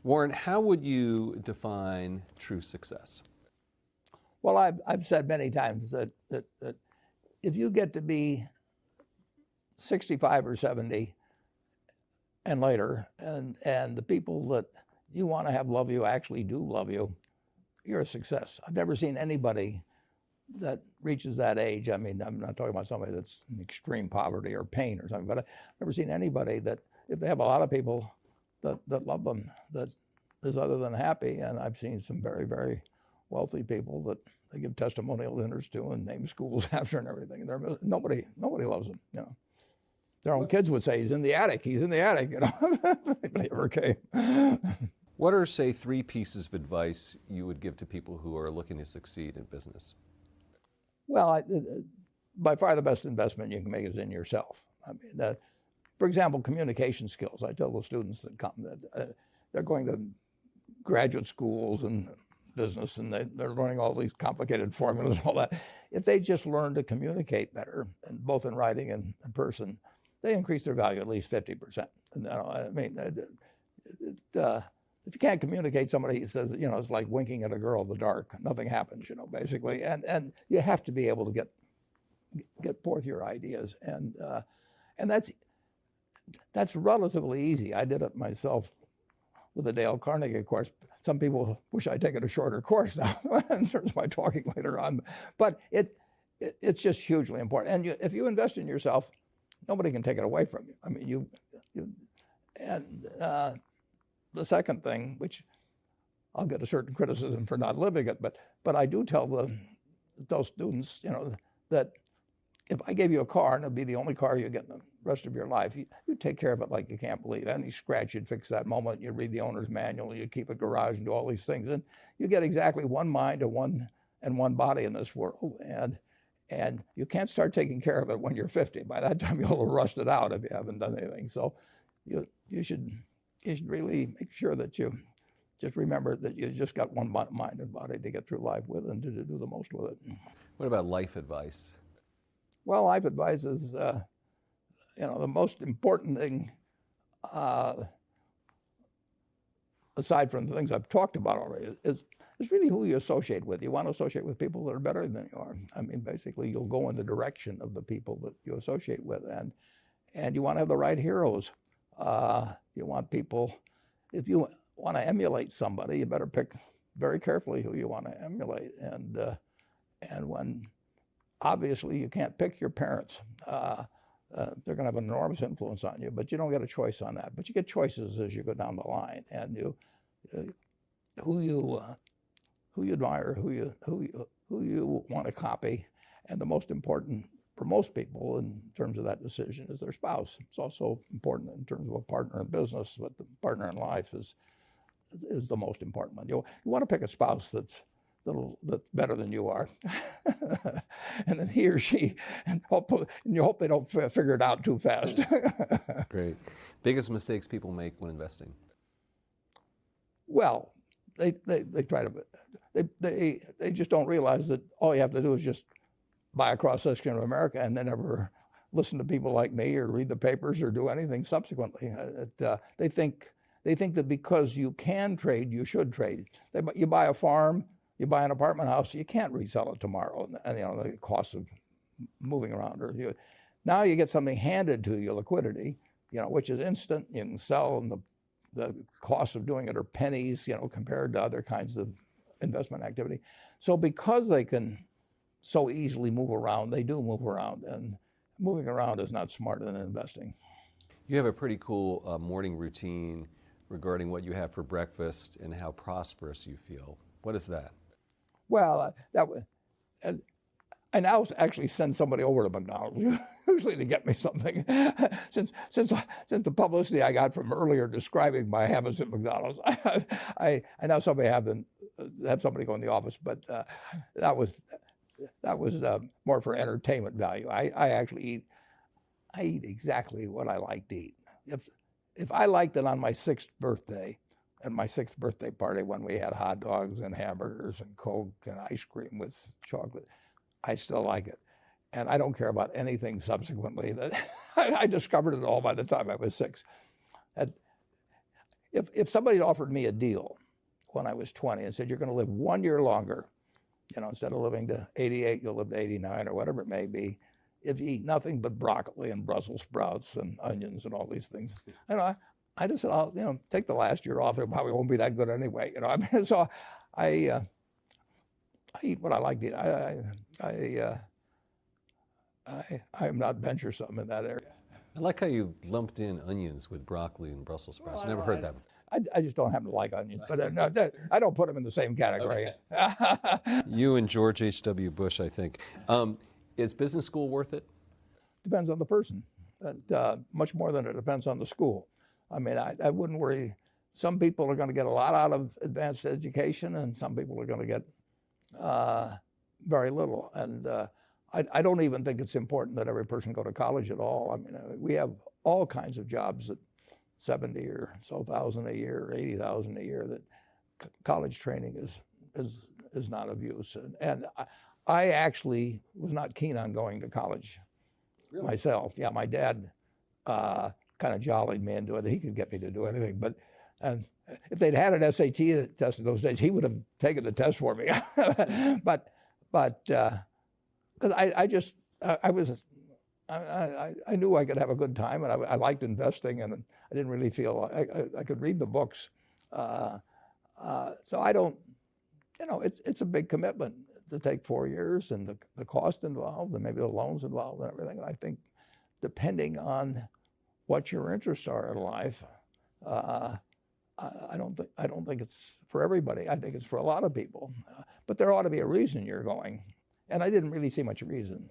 Warren, how would you define true success? Well, I've said many times that if you get to be 65 or 70 and later, and the people that you want to have love you actually do love you, you're a success. I've never seen anybody that reaches that age. I mean, I'm not talking about somebody that's in extreme poverty or pain or something, but I've never seen anybody that, if they have a lot of people that love them, that is other than happy. And I've seen some very, very wealthy people that they give testimonial dinners to and name schools after and everything. And nobody loves them, you know. Their own kids would say, he's in the attic, you know. Nobody ever came. What are, say, 3 pieces of advice you would give to people who are looking to succeed in business? Well, by far the best investment you can make is in yourself. I mean, for example, communication skills. I tell the students that come that they're going to graduate schools and business, and they're learning all these complicated formulas and all that. If they just learn to communicate better, and both in writing and in person, they increase their value at least 50%. And, I mean, if you can't communicate, somebody says, you know, it's like winking at a girl in the dark. Nothing happens, you know, basically. And you have to be able to get forth your ideas, and that's relatively easy. I did it myself with the Dale Carnegie course. Some people wish I'd taken a shorter course now in terms of my talking later on, but it's just hugely important. And if you invest in yourself, nobody can take it away from you. I mean, the second thing, which I'll get a certain criticism for not living it, but I do tell those students, you know, that if I gave you a car and it'd be the only car you get in the rest of your life, you take care of it like you can't believe. Any scratch, you'd fix that moment. You read the owner's manual. You keep a garage and do all these things, and you get exactly one mind and one body in this world. And you can't start taking care of it when you're 50. By that time, you'll have rusted out if you haven't done anything. So you should really make sure that you just remember that you just got one mind and body to get through life with and to do the most with it. What about life advice? Well, life advice is, you know, the most important thing, aside from the things I've talked about already, is really who you associate with. You want to associate with people that are better than you are. I mean, basically, you'll go in the direction of the people that you associate with, and you want to have the right heroes. You want people, if you want to emulate somebody, you better pick very carefully who you want to emulate. And when obviously you can't pick your parents, they're going to have an enormous influence on you, but you don't get a choice on that. But you get choices as you go down the line, and who you admire, who you want to copy, and the most important for most people in terms of that decision is their spouse. It's also important in terms of a partner in business, but the partner in life is the most important one. You want to pick a spouse that's better than you are, and then he or she, and you hope they don't figure it out too fast. Great. Biggest mistakes people make when investing? Well, they try to, they just don't realize that all you have to do is just buy a cross-section of America and then never listen to people like me or read the papers or do anything subsequently. They think that because you can trade, you should trade. You buy a farm, you buy an apartment house, you can't resell it tomorrow, and you know the cost of moving around. Now you get something handed to you, liquidity, you know, which is instant. You can sell, and the cost of doing it are pennies, you know, compared to other kinds of investment activity. So because they can so easily move around, they do move around, and moving around is not smarter than investing. You have a pretty cool morning routine regarding what you have for breakfast and how prosperous you feel. What is that? Well, I now actually send somebody over to McDonald's usually to get me something. Since the publicity I got from earlier describing my habits at McDonald's, I now have somebody go in the office, but that was more for entertainment value. I eat exactly what I like to eat. If I liked it on my 6th birthday, at my 6th birthday party when we had hot dogs and hamburgers and Coke and ice cream with chocolate, I still like it. And I don't care about anything subsequently. I discovered it all by the time I was 6. if somebody offered me a deal when I was 20 and said, you're going to live 1 year longer, instead of living to 88, you'll live to 89 or whatever it may be, if you eat nothing but broccoli and Brussels sprouts and onions and all these things. I just said, I'll take the last year off. It probably won't be that good anyway. So I eat what I like to eat. I'm not venturesome in that area. I like how you lumped in onions with broccoli and Brussels sprouts. Well, never heard that. I just don't happen to like onions, but no, I don't put them in the same category. Okay. You and George H.W. Bush, I think. Is business school worth it? Depends on the person. Much more than it depends on the school. I mean, I wouldn't worry. Some people are going to get a lot out of advanced education, and some people are going to get very little. And I don't even think it's important that every person go to college at all. I mean, we have all kinds of jobs at 70 or so thousand a year, 80,000 a year, that college training is not of use. And I actually was not keen on going to college myself. Yeah, my dad kind of jollied me into it. He could get me to do anything. But if they'd had an SAT test in those days, he would have taken the test for me. but because I knew I could have a good time, and I liked investing, and I didn't really feel I could read the books. So I don't, it's a big commitment to take 4 years, and the cost involved, and maybe the loans involved, and everything. And I think, depending on what your interests are in life, I don't think it's for everybody. I think it's for a lot of people, but there ought to be a reason you're going, and I didn't really see much reason.